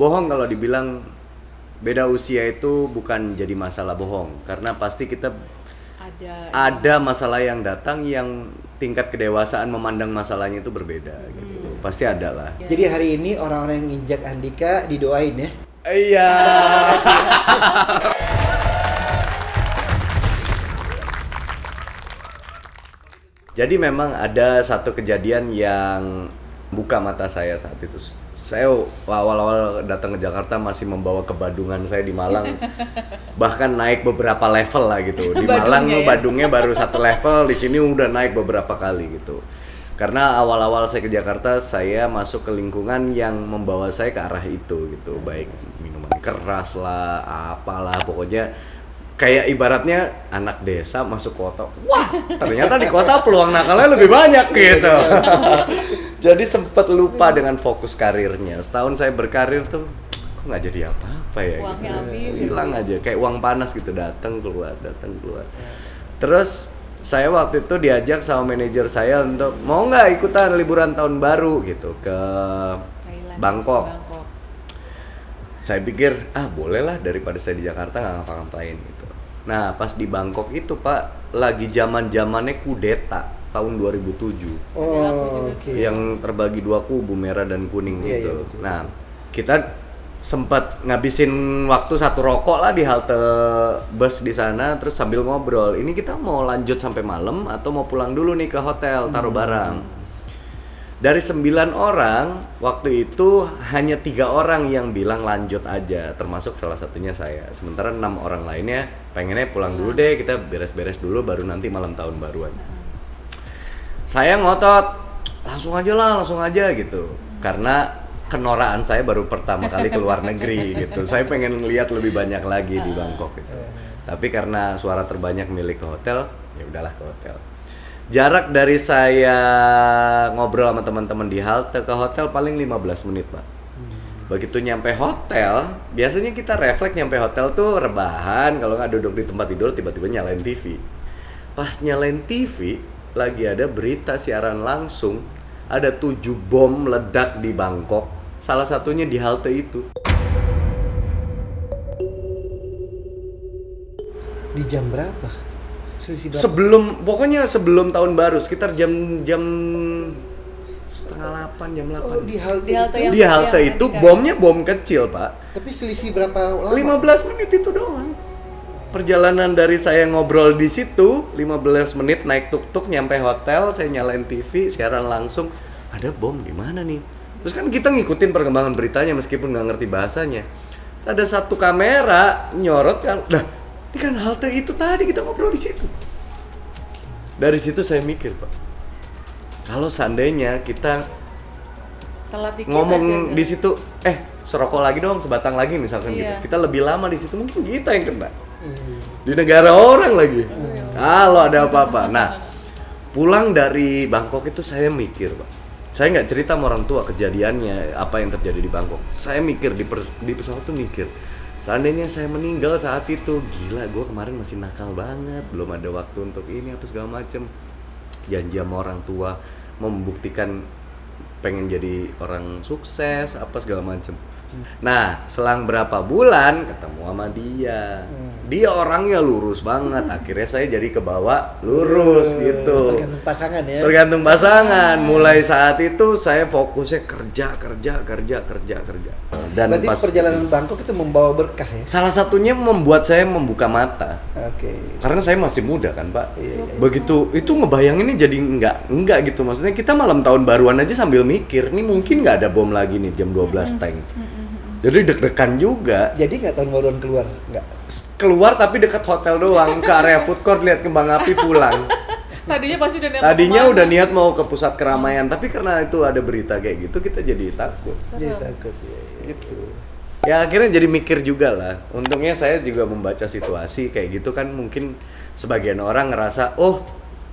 bohong kalau dibilang beda usia itu bukan jadi masalah bohong, karena pasti kita ada masalah yang datang yang tingkat kedewasaan memandang masalahnya itu berbeda gitu. Pasti ada lah. Jadi hari ini orang-orang yang nginjak Andika didoain ya. Iya. Jadi memang ada satu kejadian yang buka mata saya saat itu. Saya awal-awal datang ke Jakarta masih membawa kebadungan saya di Malang. Bahkan naik beberapa level lah gitu. Di Malang tuh Badungnya baru satu level, di sini udah naik beberapa kali gitu. Karena awal-awal saya ke Jakarta, saya masuk ke lingkungan yang membawa saya ke arah itu gitu. Baik minuman keras lah, apalah, pokoknya kayak ibaratnya anak desa masuk kota. Wah, ternyata di kota peluang nakalnya lebih banyak gitu. Jadi sempat lupa dengan fokus karirnya. Setahun saya berkarir tuh, kok nggak jadi apa-apa ya? Uangnya gitu. habis. Hilang aja, kayak uang panas gitu, datang keluar. Terus saya waktu itu diajak sama manajer saya untuk mau nggak ikutan liburan tahun baru gitu ke Thailand, Bangkok. Saya pikir boleh lah daripada saya di Jakarta nggak ngapa-ngapain gitu. Nah pas di Bangkok itu Pak lagi zamannya kudeta tahun 2007. Okay. Yang terbagi dua kubu, merah dan kuning gitu. Betul. Nah kita sempat ngabisin waktu satu rokok lah di halte bus di sana, terus sambil ngobrol. Ini kita mau lanjut sampai malam atau mau pulang dulu nih ke hotel taruh barang. Dari 9 orang, waktu itu hanya 3 orang yang bilang lanjut aja, termasuk salah satunya saya. Sementara 6 orang lainnya pengennya pulang dulu deh, kita beres-beres dulu baru nanti malam tahun baruan. Saya ngotot, langsung aja gitu. Karena kenoraan saya baru pertama kali ke luar negeri gitu. Saya pengen lihat lebih banyak lagi di Bangkok gitu. Tapi karena suara terbanyak milik ke hotel, ya udahlah ke hotel. Jarak dari saya ngobrol sama teman-teman di halte ke hotel paling 15 menit, Pak. Begitu nyampe hotel, biasanya kita refleks nyampe hotel tuh rebahan, kalau nggak duduk di tempat tidur tiba-tiba nyalain TV. Pas nyalain TV, lagi ada berita siaran langsung, ada 7 bom meledak di Bangkok, salah satunya di halte itu. Di jam berapa? Pokoknya sebelum tahun baru, sekitar jam 7:30, jam 8. Oh, Di halte itu bomnya bom kecil, Pak. Tapi selisih berapa lama? 15 menit itu doang. Perjalanan dari saya ngobrol di situ 15 menit naik tuk-tuk nyampe hotel, saya nyalain TV, siaran langsung, ada bom di mana nih? Terus kan kita ngikutin perkembangan beritanya meskipun nggak ngerti bahasanya. Terus ada satu kamera nyorot kan, ini kan halte itu tadi kita ngobrol di situ. Dari situ saya mikir, Pak, kalau seandainya kita ngomong di situ, serokok lagi dong, sebatang lagi misalkan gitu. Kita lebih lama di situ, mungkin kita yang kena. Di negara orang lagi. Kalau ada apa-apa. Nah, pulang dari Bangkok itu saya mikir, Pak. Saya nggak cerita sama orang tua kejadiannya apa yang terjadi di Bangkok. Saya mikir di pesawat tuh mikir, seandainya saya meninggal saat itu, gila, gue kemarin masih nakal banget, belum ada waktu untuk ini apa segala macem. Janji sama orang tua, membuktikan pengen jadi orang sukses apa segala macem. Nah, selang berapa bulan ketemu sama dia. Dia orangnya lurus banget. Akhirnya saya jadi kebawa lurus gitu. Tergantung pasangan ya. Tergantung pasangan. Mulai saat itu saya fokusnya kerja. Dan berarti perjalanan Bangkok itu membawa berkah ya? Salah satunya membuat saya membuka mata. Oke. Karena saya masih muda kan, Pak. Iya. Begitu itu ngebayanginnya jadi enggak gitu. Maksudnya kita malam tahun baruan aja sambil mikir, nih mungkin nggak ada bom lagi nih jam 12 tank. Jadi deg-degan juga. Jadi nggak tahun baruan keluar? Nggak? Keluar tapi dekat hotel doang, ke area food court lihat kembang api pulang. Tadinya udah niat mau ke pusat keramaian, tapi karena itu ada berita kayak gitu kita jadi takut. Jadi takut ya. Gitu. Ya akhirnya jadi mikir juga lah. Untungnya saya juga membaca situasi kayak gitu kan, mungkin sebagian orang ngerasa, oh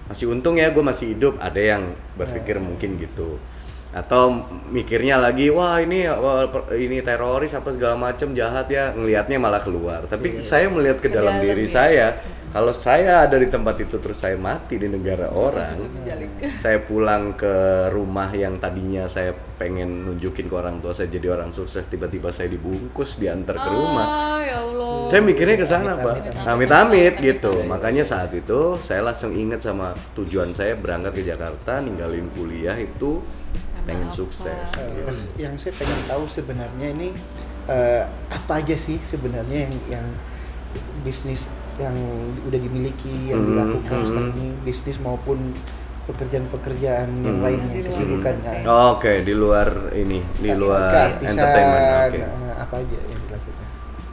masih untung ya gue masih hidup. Ada yang berpikir mungkin gitu. Atau mikirnya lagi, wah ini teroris apa segala macam jahat ya, ngelihatnya malah keluar. Tapi saya melihat ke dalam diri ya. saya, kalau saya ada di tempat itu terus saya mati di negara orang, saya pulang ke rumah yang tadinya saya pengen nunjukin ke orang tua saya jadi orang sukses, tiba-tiba saya dibungkus diantar ke rumah. Ya Allah. Saya mikirnya ke sana, Pak. Amit-amit gitu. Makanya saat itu saya langsung ingat sama tujuan saya berangkat ke Jakarta, ninggalin kuliah itu pengen sukses. Gitu. Yang saya pengen tahu sebenarnya ini apa aja sih sebenarnya yang bisnis yang udah dimiliki, yang dilakukan sekarang ini, bisnis maupun pekerjaan-pekerjaan yang lainnya, kesibukan. Oke, di luar ini, di luar keartisan, entertainment. Oke. apa aja yang dilakukan?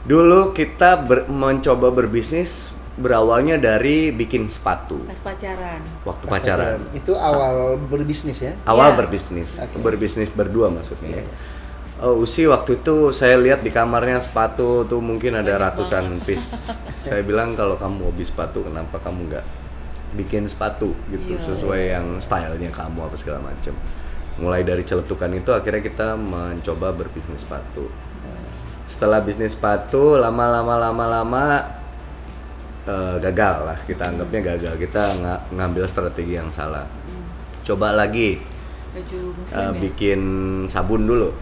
Dulu kita mencoba berbisnis berawalnya dari bikin sepatu. Pas pacaran. Waktu pacaran. Itu awal berbisnis ya? Awal Iya. berbisnis, Oke. berbisnis berdua maksudnya. Usi waktu itu saya lihat di kamarnya sepatu tuh mungkin ada ratusan piece. Saya bilang kalau kamu hobi sepatu kenapa kamu nggak bikin sepatu gitu Iya. sesuai yang stylenya kamu apa segala macam. Mulai dari celetukan itu akhirnya kita mencoba berbisnis sepatu. Setelah bisnis sepatu lama gagal lah, kita anggapnya gagal, kita ngambil strategi yang salah. Coba lagi Baju muslim ya? bikin sabun dulu.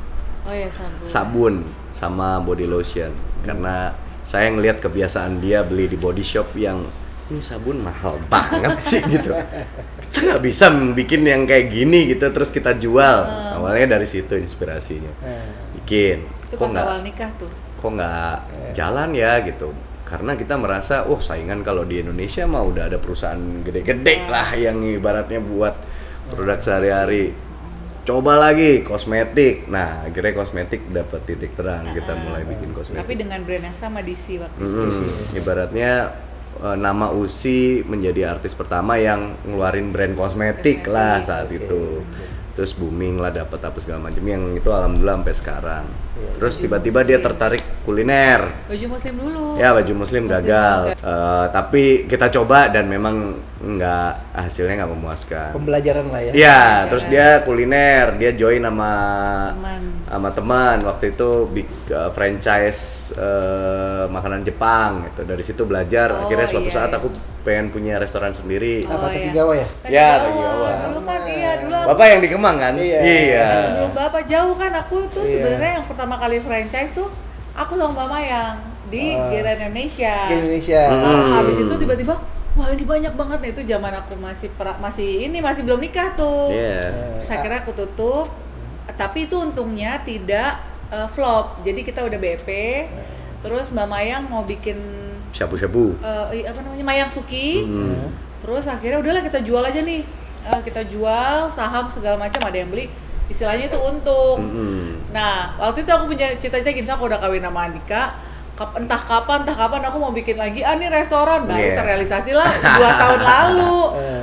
Oh ya sabun. Sabun sama body lotion karena saya ngelihat kebiasaan dia beli di body shop yang ini sabun mahal banget sih gitu. Kita nggak bisa bikin yang kayak gini gitu terus kita jual. Awalnya dari situ inspirasinya. Bikin. Itu pas awal nikah tuh. Kok nggak jalan ya gitu. Karena kita merasa, saingan kalau di Indonesia mah udah ada perusahaan gede-gede lah yang ibaratnya buat produk sehari-hari. Coba lagi kosmetik. Nah, akhirnya kosmetik dapat titik terang. Kita mulai bikin kosmetik. Tapi dengan brand yang sama DC waktu itu. Ibaratnya nama Usi menjadi artis pertama yang ngeluarin brand kosmetik lah saat itu. Terus booming lah, dapat apa segala macam yang itu alhamdulillah sampai sekarang. Terus tiba-tiba dia tertarik kuliner. Baju muslim dulu. Ya baju muslim gagal. Tapi kita coba dan memang hasilnya nggak memuaskan. Pembelajaran lah ya. Iya, terus dia kuliner, dia join sama teman waktu itu franchise makanan Jepang gitu. Dari situ belajar. Akhirnya suatu saat aku pengen punya restoran sendiri. Apa Takigawa ya? Ya, Takigawa. Dulu kan dulu aku Bapak yang di Kemang kan? Iya. sebelum Bapak jauh kan aku tuh sebenarnya yang pertama kali franchise tuh aku sama Mbak Mayang di Grand Indonesia. Ke Indonesia. Habis itu tiba-tiba wah ini banyak banget nih, itu zaman aku masih belum nikah tuh. Iya. Terus akhirnya aku tutup. Tapi itu untungnya tidak flop. Jadi kita udah BP. Terus Mbak Mayang mau bikin Shabu-shabu. Mayang Suki. Terus akhirnya udahlah kita jual aja nih. Kita jual saham segala macam, ada yang beli. Istilahnya itu untung. Nah, waktu itu aku punya cita-cita gitu, aku udah kawin sama Andika. Entah kapan aku mau bikin lagi nih restoran, baru terrealisasi lah 2 tahun lalu.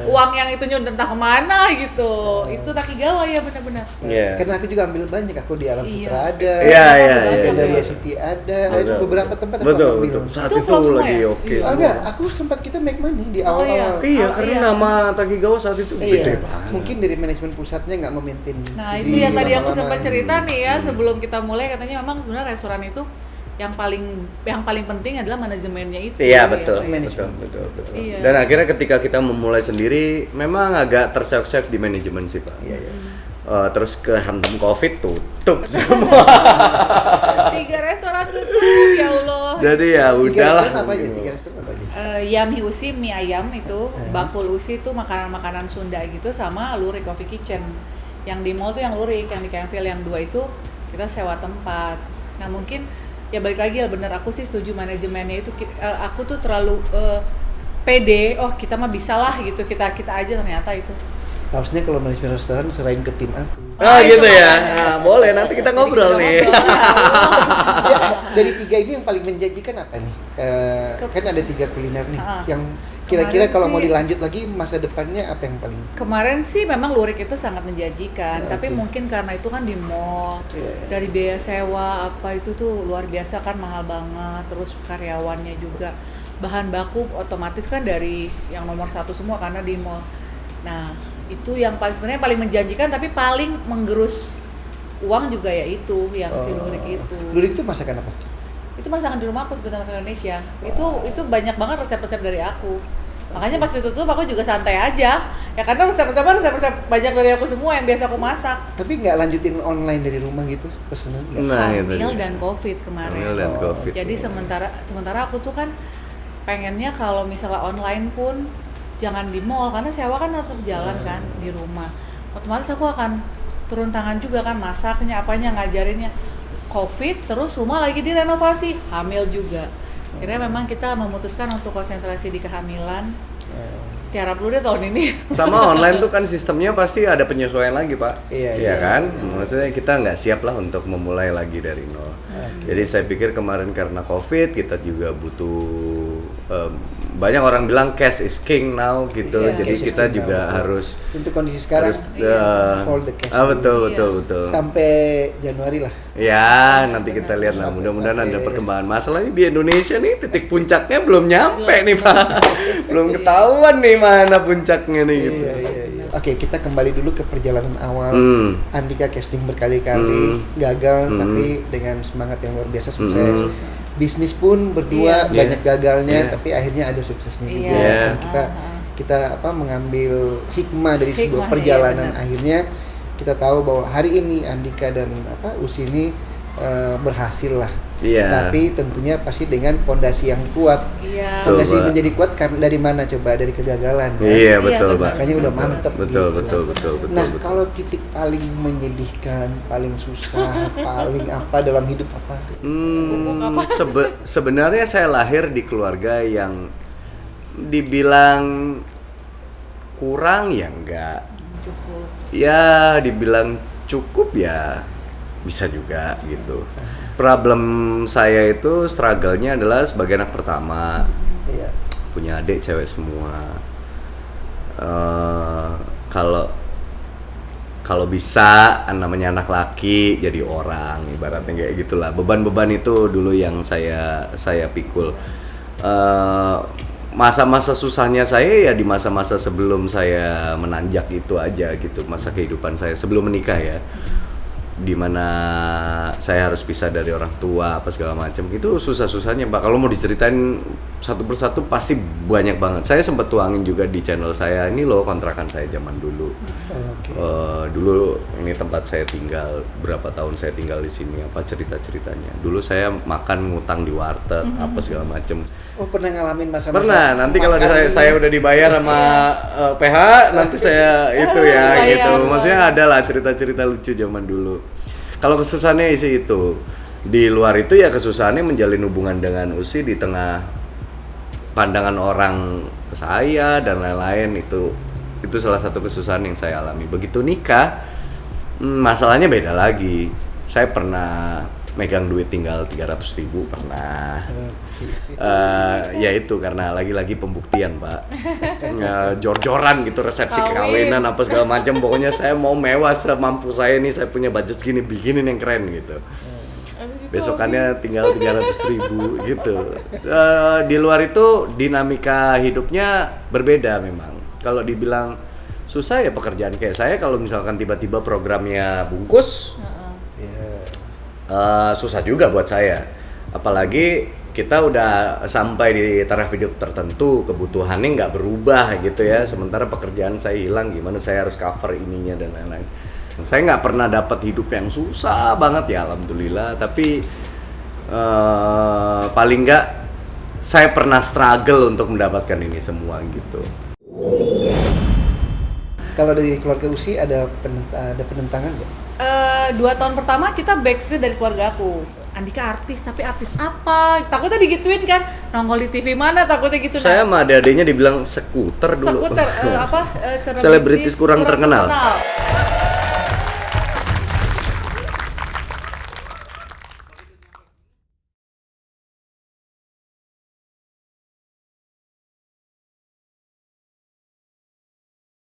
Uang yang itu entah kemana gitu. Itu Takigawa ya benar-benar. Karena aku juga ambil banyak, aku di Alam Putra ada, dari City ada, beberapa tempat aku ambil. Betul. Saat Itu itu flop semua lagi ya? oke. Enggak, aku sempat kita make money di awal-awal. Iya, karena nama Takigawa saat itu gede banget. Mungkin dari manajemen pusatnya nggak memaintain. Nah, itu yang tadi aku sempat cerita nih ya, sebelum kita mulai katanya memang sebenarnya restoran itu yang paling penting adalah manajemennya itu. Iya, betul. Manajemen. Betul. Iya. Dan akhirnya ketika kita memulai sendiri memang agak terseok-seok di manajemen sih, Pak. Iya. Terus kehantam Covid tutup semua. 3 restoran tutup, ya Allah. Jadi ya udahlah. Tiga restoran apa aja? Yami Usi mie ayam itu, Bakul Usi itu makanan-makanan Sunda gitu, sama Lurik Coffee Kitchen. Yang di mall tuh yang Lurik, yang di Campville yang 2 itu kita sewa tempat. Nah, mungkin ya balik lagi ya, bener aku sih setuju manajemennya itu. Aku tuh terlalu pede, kita mah bisa lah gitu, kita aja, ternyata itu. Harusnya kalau manajemen restoran serahin ke tim aku. Gitu itu ya. makanya. Nah, boleh nanti kita ngobrol nih. Ya, dari 3 ini yang paling menjanjikan apa nih? Kan ada 3 kuliner nih, yang kira-kira Kemarin kalau mau sih- dilanjut lagi masa depannya apa yang paling? Kemarin sih memang Lurik itu sangat menjanjikan, tapi mungkin karena itu kan di mall, dari biaya sewa apa itu tuh luar biasa kan, mahal banget, terus karyawannya juga, bahan baku otomatis kan dari yang nomor 1 semua karena di mall. Nah, Itu yang paling sebenarnya paling menjanjikan, tapi paling menggerus uang juga ya itu yang si lurik itu. Lurik itu masakan apa? Itu masakan di rumah aku sebenarnya, masakan Indonesia. Itu banyak banget resep-resep dari aku. Makanya pas itu tuh aku juga santai aja. Ya karena resep-resep banyak dari aku semua yang biasa aku masak. Tapi nggak lanjutin online dari rumah gitu pesenan? Nah, itu Hamil dia. dan COVID kemarin. Hamil dan COVID. Jadi sementara aku tuh kan pengennya kalau misalnya online pun jangan di mall karena sewa kan tetap jalan kan di rumah. Otomatis aku akan turun tangan juga kan, masaknya, apanya, ngajarinnya. COVID terus rumah lagi direnovasi, hamil juga. Akhirnya memang kita memutuskan untuk konsentrasi di kehamilan. Tiarap dulu deh tahun ini. Sama online tuh kan sistemnya pasti ada penyesuaian lagi, Pak. Iya. Kan? Maksudnya kita nggak siap lah untuk memulai lagi dari nol. Jadi saya pikir kemarin karena COVID kita juga butuh banyak orang bilang cash is king now gitu. Iya, Jadi cash is kita king juga now. harus Untuk kondisi sekarang hold the cash. betul. Sampai Januari lah. Ya, nanti kita lihat lah. Mudah-mudahan ada perkembangan. Masalahnya di Indonesia nih titik puncaknya belum nyampe nih, Pak. Belum ketahuan nih mana puncaknya nih gitu. Iya. Oke, kita kembali dulu ke perjalanan awal. Andika casting berkali-kali gagal, tapi dengan semangat yang luar biasa sukses. Bisnis pun berdua banyak gagalnya, tapi akhirnya ada suksesnya juga. Dan kita mengambil hikmah dari sebuah perjalanan. Akhirnya kita tahu bahwa hari ini Andika dan Usi ini berhasil lah. Tapi tentunya pasti dengan fondasi yang kuat. Fondasi menjadi kuat karena dari mana coba? Dari kegagalan. Kan? Iya, betul, Pak. Makanya udah mantep. Betul. Nah, kalau titik paling menyedihkan, paling susah, paling apa dalam hidup apa? Sebenarnya saya lahir di keluarga yang dibilang kurang ya enggak. Cukup. Ya, dibilang cukup ya bisa juga gitu. Problem saya itu struggle-nya adalah sebagai anak pertama. Iya. Punya adik cewek semua. Kalau bisa namanya anak laki jadi orang, ibaratnya kayak gitulah. Beban-beban itu dulu yang saya pikul. Masa-masa susahnya saya ya di masa-masa sebelum saya menanjak itu aja gitu, masa kehidupan saya sebelum menikah ya, dimana saya harus pisah dari orang tua apa segala macam. Itu susah-susahnya, Pak. Kalau mau diceritain satu persatu pasti banyak banget. Saya sempat tuangin juga di channel saya, ini loh kontrakan saya zaman dulu. Dulu ini tempat saya tinggal, berapa tahun saya tinggal di sini, apa cerita-ceritanya. Dulu saya makan ngutang di warteg apa segala macam. Oh, pernah ngalamin masa-masa? Pernah. Nanti kalau saya udah dibayar sama PH, nanti saya itu ya gitu. Maksudnya ada lah cerita-cerita lucu zaman dulu. Kalau kesusahannya isi itu. Di luar itu ya kesusahannya menjalin hubungan dengan Usi di tengah pandangan orang ke saya dan lain-lain. Itu salah satu kesusahan yang saya alami. Begitu nikah, masalahnya beda lagi. Saya pernah megang duit tinggal 300.000 pernah. Ya itu karena lagi-lagi pembuktian, Pak. Jor-joran gitu, resepsi kawinan apa segala macam. Pokoknya saya mau mewah semampu saya nih, saya punya budget segini, bikinin yang keren gitu. Besokannya tinggal 300.000 gitu. Di luar itu dinamika hidupnya berbeda memang. Kalau dibilang susah ya pekerjaan kayak saya, kalau misalkan tiba-tiba programnya bungkus, susah juga buat saya. Apalagi kita udah sampai di taraf hidup tertentu, kebutuhannya nggak berubah gitu ya. Sementara pekerjaan saya hilang, gimana saya harus cover ininya dan lain-lain. Saya nggak pernah dapat hidup yang susah banget ya, alhamdulillah. Tapi paling nggak saya pernah struggle untuk mendapatkan ini semua gitu. Kalau dari keluarga Usi ada penentangan nggak? 2 tahun pertama kita backstreet dari keluarga aku. Andika artis, tapi artis apa? Takutnya digituin kan, nongol di TV mana, takutnya gitu. Saya sama adik-adiknya dibilang skuter dulu. Skuter, selebritis kurang terkenal.